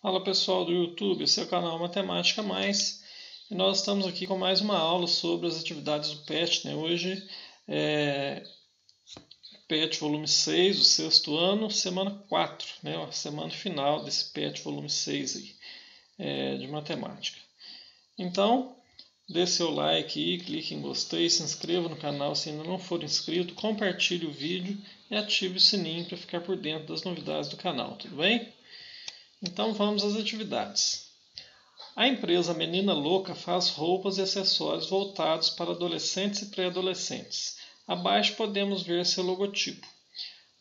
Fala pessoal do YouTube, esse é o canal Matemática Mais e nós estamos aqui com mais uma aula sobre as atividades do PET, né? Hoje é PET volume 6, o sexto ano, semana 4, né? A semana final desse PET volume 6 aí, de matemática. Então, dê seu like aí, clique em gostei, se inscreva no canal se ainda não for inscrito, compartilhe o vídeo e ative o sininho para ficar por dentro das novidades do canal, tudo bem? Então vamos às atividades. A empresa Menina Louca faz roupas e acessórios voltados para adolescentes e pré-adolescentes. Abaixo podemos ver seu logotipo.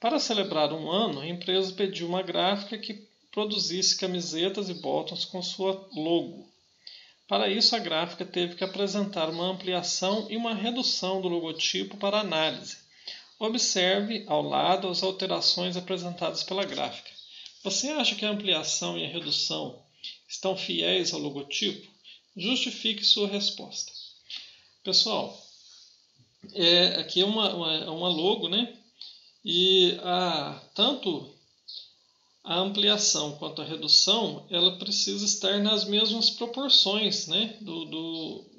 Para celebrar um ano, a empresa pediu uma gráfica que produzisse camisetas e botões com sua logo. Para isso, a gráfica teve que apresentar uma ampliação e uma redução do logotipo para análise. Observe ao lado as alterações apresentadas pela gráfica. Você acha que a ampliação e a redução estão fiéis ao logotipo? Justifique sua resposta. Pessoal, aqui é uma logo, né? E tanto a ampliação quanto a redução, ela precisa estar nas mesmas proporções, né?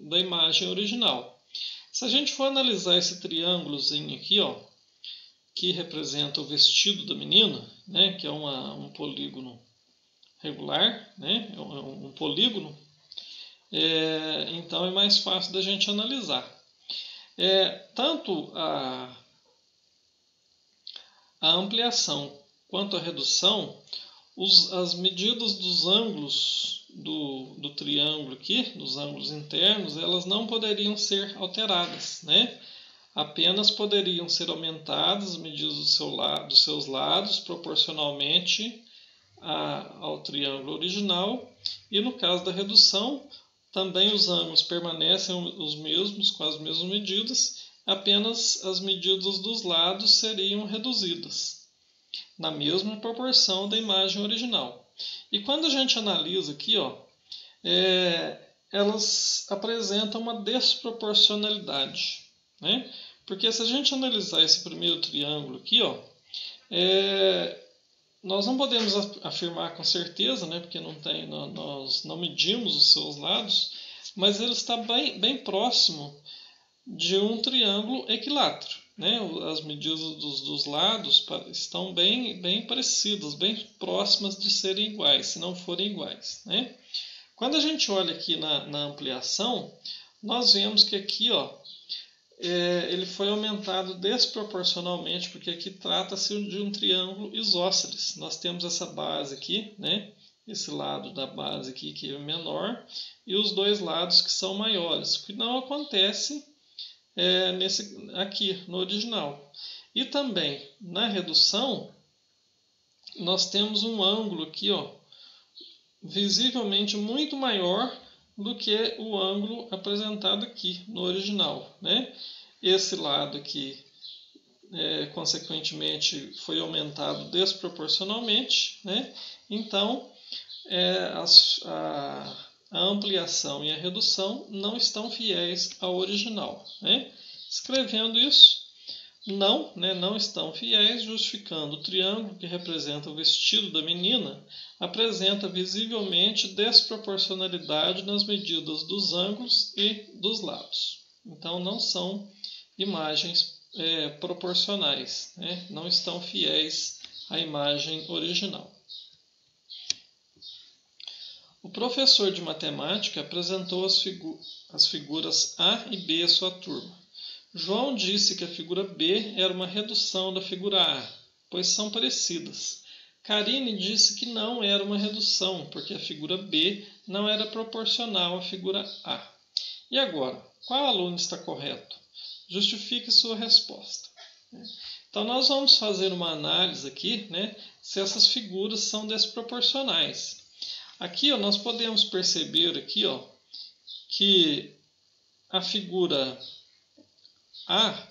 Da imagem original. Se a gente for analisar esse triângulozinho aqui, ó, que representa o vestido da menina, né, que é um polígono regular, né, um polígono, então é mais fácil da gente analisar. Tanto a ampliação quanto a redução, as medidas dos ângulos do triângulo aqui, dos ângulos internos, elas não poderiam ser alteradas, né? Apenas poderiam ser aumentadas as medidas dos seus lados proporcionalmente ao triângulo original, e no caso da redução, também os ângulos permanecem os mesmos, com as mesmas medidas, apenas as medidas dos lados seriam reduzidas, na mesma proporção da imagem original. E quando a gente analisa aqui, ó, elas apresentam uma desproporcionalidade, né? Porque se a gente analisar esse primeiro triângulo aqui, ó, nós não podemos afirmar com certeza, né? Porque nós não medimos os seus lados, mas ele está bem próximo de um triângulo equilátero, né? As medidas dos lados estão bem parecidas, bem próximas de serem iguais, se não forem iguais, né? Quando a gente olha aqui na ampliação, nós vemos que aqui, ó, ele foi aumentado desproporcionalmente, porque aqui trata-se de um triângulo isósceles. Nós temos essa base aqui, né? Esse lado da base aqui que é menor, e os dois lados que são maiores, o que não acontece aqui no original. E também na redução, nós temos um ângulo aqui, ó, visivelmente muito maior do que o ângulo apresentado aqui no original, né? Esse lado aqui, consequentemente, foi aumentado desproporcionalmente, né? Então, a ampliação e a redução não estão fiéis ao original, né? Escrevendo isso, não estão fiéis, justificando o triângulo que representa o vestido da menina apresenta visivelmente desproporcionalidade nas medidas dos ângulos e dos lados. Então não são imagens proporcionais, né? Não estão fiéis à imagem original. O professor de matemática apresentou as figuras A e B à sua turma. João disse que a figura B era uma redução da figura A, pois são parecidas. Karine disse que não era uma redução, porque a figura B não era proporcional à figura A. E agora, qual aluno está correto? Justifique sua resposta. Então nós vamos fazer uma análise aqui, né, se essas figuras são desproporcionais. Aqui, ó, nós podemos perceber aqui, ó, que a figura A,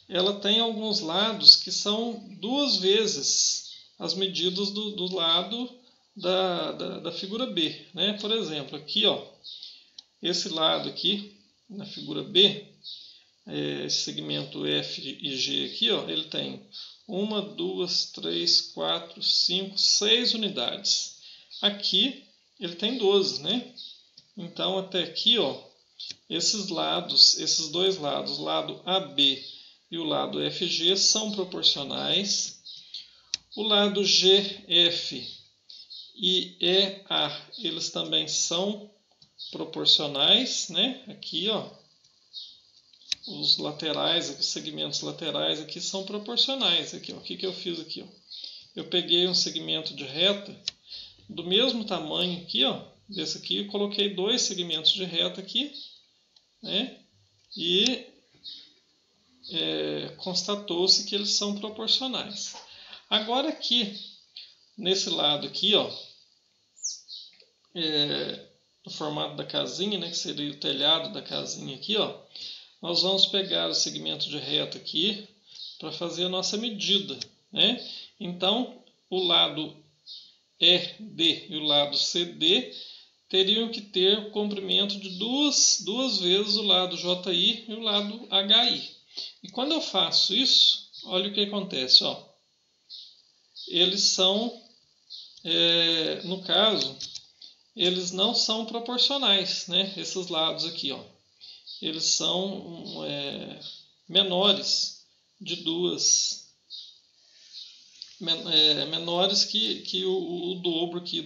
ela tem alguns lados que são duas vezes as medidas do lado da figura B, né? Por exemplo, aqui, ó, esse lado aqui, na figura B, esse segmento F e G aqui, ó, ele tem 1, 2, 3, 4, 5, 6 unidades. aqui ele tem 12, né? Então até aqui, ó, esses dois lados, o lado AB e o lado FG, são proporcionais. O lado GF e EA, eles também são proporcionais, né? Aqui, ó, os laterais, os segmentos laterais aqui são proporcionais. Aqui, ó, o que eu fiz aqui, ó? Eu peguei um segmento de reta do mesmo tamanho aqui, ó, desse aqui, eu coloquei dois segmentos de reta aqui, né? E constatou-se que eles são proporcionais. Agora aqui, nesse lado aqui, ó, no formato da casinha, né, que seria o telhado da casinha aqui, ó, nós vamos pegar o segmento de reta aqui para fazer a nossa medida, né? Então, o lado ED e o lado CD teriam que ter o comprimento de duas vezes o lado JI e o lado HI. E quando eu faço isso, olha o que acontece, ó. Eles são, no caso, eles não são proporcionais, né? Esses lados aqui, ó. Eles são menores de menores que o dobro aqui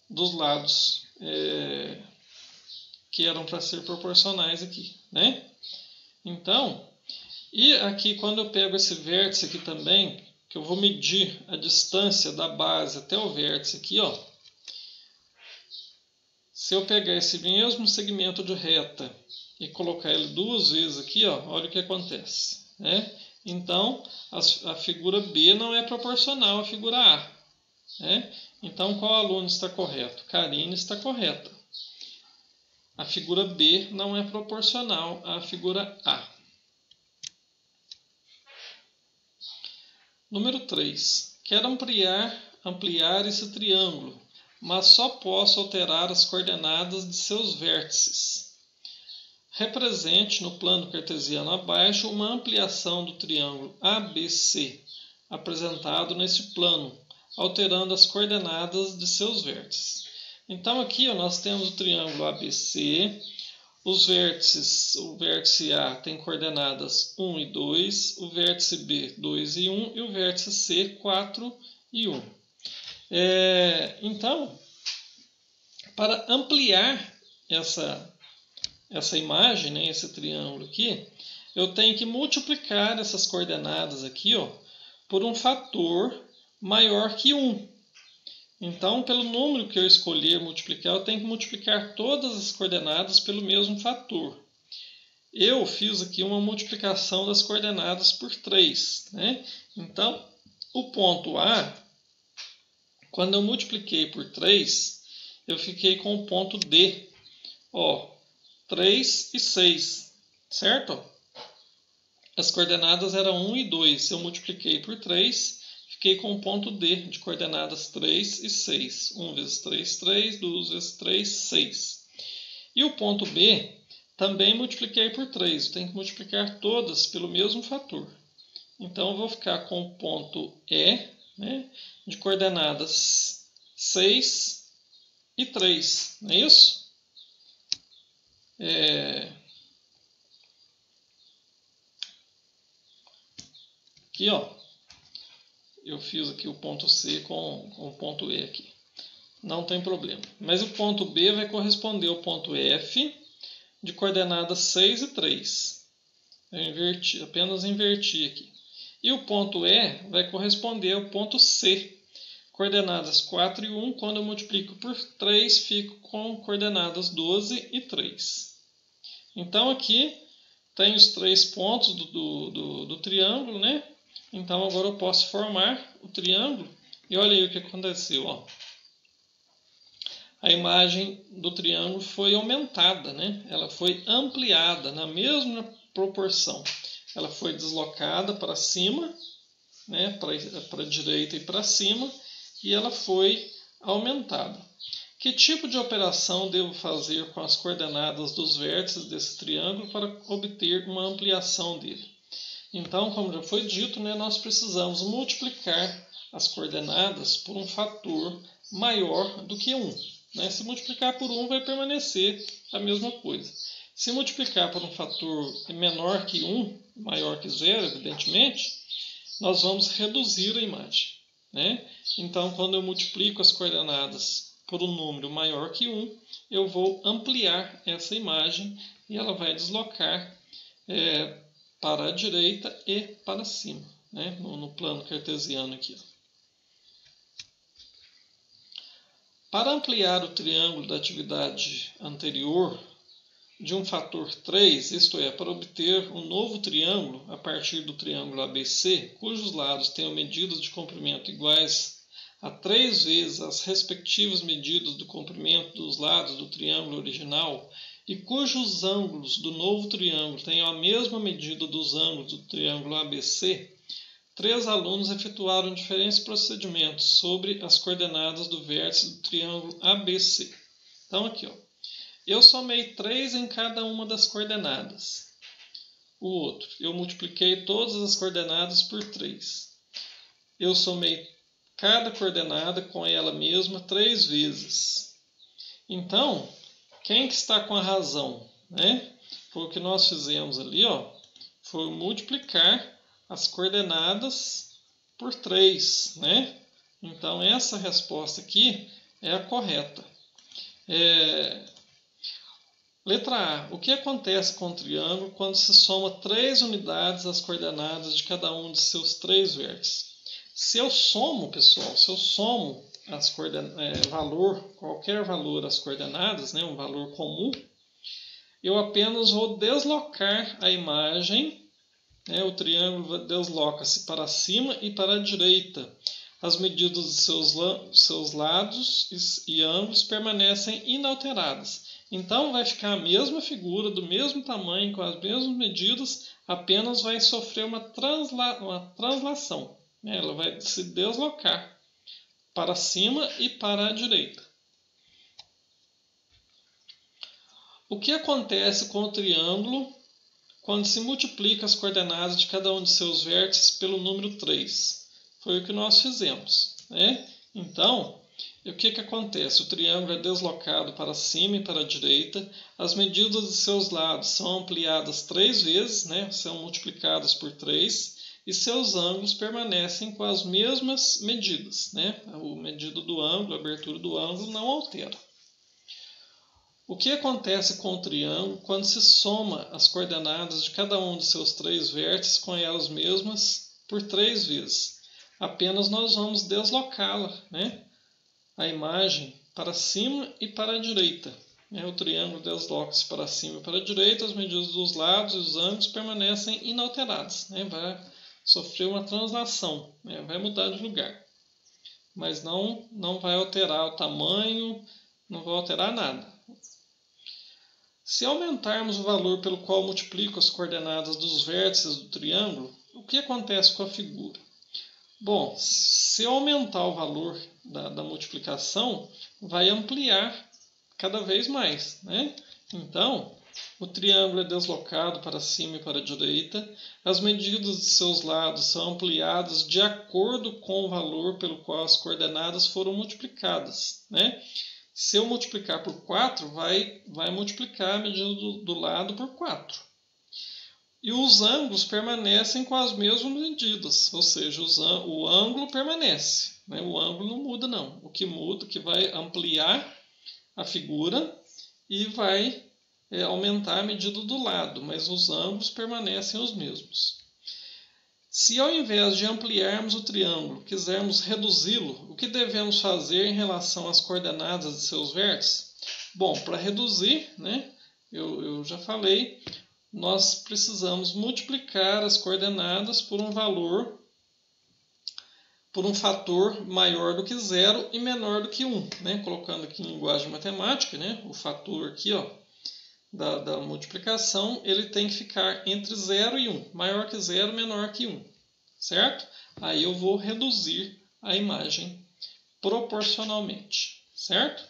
dos lados que eram para ser proporcionais aqui, né? Então, e aqui quando eu pego esse vértice aqui também, que eu vou medir a distância da base até o vértice aqui, ó. Se eu pegar esse mesmo segmento de reta e colocar ele duas vezes aqui, ó, olha o que acontece, né? Então, a figura B não é proporcional à figura A, né? Então, qual aluno está correto? Karine está correta. A figura B não é proporcional à figura A. Número 3. Quero ampliar esse triângulo, mas só posso alterar as coordenadas de seus vértices. Represente no plano cartesiano abaixo uma ampliação do triângulo ABC, apresentado nesse plano, alterando as coordenadas de seus vértices. Então aqui nós temos o triângulo ABC, os vértices, o vértice A tem coordenadas 1 e 2, o vértice B 2 e 1 e o vértice C 4 e 1. Então, para ampliar essa imagem, né, esse triângulo aqui, eu tenho que multiplicar essas coordenadas aqui, ó, por um fator maior que 1. Então, pelo número que eu escolher multiplicar, eu tenho que multiplicar todas as coordenadas pelo mesmo fator. Eu fiz aqui uma multiplicação das coordenadas por 3. Né? Então, o ponto A, quando eu multipliquei por 3, eu fiquei com o ponto D. Ó, 3 e 6, certo? As coordenadas eram 1 e 2. Eu multipliquei por 3. Fiquei com o ponto D de coordenadas 3 e 6. 1 vezes 3, 3. 2 vezes 3, 6. E o ponto B também multipliquei por 3. Eu tenho que multiplicar todas pelo mesmo fator. Então, eu vou ficar com o ponto E, né, de coordenadas 6 e 3. Não é isso? Aqui, ó. Eu fiz aqui o ponto C com o ponto E aqui. Não tem problema. Mas o ponto B vai corresponder ao ponto F de coordenadas 6 e 3. Eu apenas inverti aqui. E o ponto E vai corresponder ao ponto C, coordenadas 4 e 1. Quando eu multiplico por 3, fico com coordenadas 12 e 3. Então aqui tem os 3 pontos do triângulo, né? Então agora eu posso formar o triângulo e olha aí o que aconteceu, ó. A imagem do triângulo foi aumentada, né? Ela foi ampliada na mesma proporção. Ela foi deslocada para cima, né? Para a direita e para cima, e ela foi aumentada. Que tipo de operação devo fazer com as coordenadas dos vértices desse triângulo para obter uma ampliação dele? Então, como já foi dito, né, nós precisamos multiplicar as coordenadas por um fator maior do que 1. Né? Se multiplicar por 1 vai permanecer a mesma coisa. Se multiplicar por um fator menor que 1, maior que 0, evidentemente, nós vamos reduzir a imagem. Né? Então, quando eu multiplico as coordenadas por um número maior que 1, eu vou ampliar essa imagem e ela vai deslocar para a direita e para cima, né? no plano cartesiano aqui. Para ampliar o triângulo da atividade anterior de um fator 3, isto é, para obter um novo triângulo a partir do triângulo ABC, cujos lados tenham medidas de comprimento iguais a 3 vezes as respectivas medidas do comprimento dos lados do triângulo original e cujos ângulos do novo triângulo tenham a mesma medida dos ângulos do triângulo ABC, 3 alunos efetuaram diferentes procedimentos sobre as coordenadas do vértice do triângulo ABC. Então, aqui, ó, eu somei 3 em cada uma das coordenadas. O outro, eu multipliquei todas as coordenadas por 3. Eu somei cada coordenada com ela mesma 3 vezes. Então, quem que está com a razão? Né? Foi o que nós fizemos ali, ó, foi multiplicar as coordenadas por 3. Né? Então, essa resposta aqui é a correta. Letra A. O que acontece com o triângulo quando se soma 3 unidades às coordenadas de cada um de seus 3 vértices? Se eu somo, pessoal, as qualquer valor às coordenadas, né, um valor comum, eu apenas vou deslocar a imagem, né, o triângulo desloca-se para cima e para a direita. As medidas de seus lados e ângulos permanecem inalteradas. Então, vai ficar a mesma figura, do mesmo tamanho, com as mesmas medidas, apenas vai sofrer uma translação. Ela vai se deslocar para cima e para a direita. O que acontece com o triângulo quando se multiplica as coordenadas de cada um de seus vértices pelo número 3? Foi o que nós fizemos. Né? Então, o que acontece? O triângulo é deslocado para cima e para a direita, as medidas de seus lados são ampliadas 3 vezes, né? São multiplicadas por 3, e seus ângulos permanecem com as mesmas medidas. Né? A medida do ângulo, a abertura do ângulo não altera. O que acontece com o triângulo quando se soma as coordenadas de cada um de seus 3 vértices com elas mesmas por 3 vezes? Apenas nós vamos deslocá-la, né? A imagem para cima e para a direita. O triângulo desloca-se para cima e para a direita, as medidas dos lados e os ângulos permanecem inalteradas. Vai sofrer uma translação, vai mudar de lugar. Mas não vai alterar o tamanho, não vai alterar nada. Se aumentarmos o valor pelo qual multiplico as coordenadas dos vértices do triângulo, o que acontece com a figura? Bom, se eu aumentar o valor da multiplicação, vai ampliar cada vez mais. Né? Então, o triângulo é deslocado para cima e para a direita, as medidas de seus lados são ampliadas de acordo com o valor pelo qual as coordenadas foram multiplicadas. Né? Se eu multiplicar por 4, vai multiplicar a medida do lado por 4. E os ângulos permanecem com as mesmas medidas, ou seja, o ângulo permanece. Né? O ângulo não muda, não. O que muda é que vai ampliar a figura e vai aumentar a medida do lado, mas os ângulos permanecem os mesmos. Se ao invés de ampliarmos o triângulo, quisermos reduzi-lo, o que devemos fazer em relação às coordenadas de seus vértices? Bom, para reduzir, né, eu já falei, nós precisamos multiplicar as coordenadas por um fator maior do que 0 e menor do que 1. Né? Colocando aqui em linguagem matemática, né, o fator aqui, ó, da multiplicação, ele tem que ficar entre 0 e 1. Maior que 0, menor que 1. Certo? Aí eu vou reduzir a imagem proporcionalmente. Certo?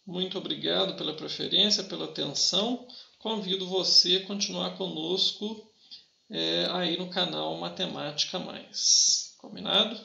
Muito obrigado pela preferência, pela atenção. Convido você a continuar conosco aí no canal Matemática Mais. Combinado?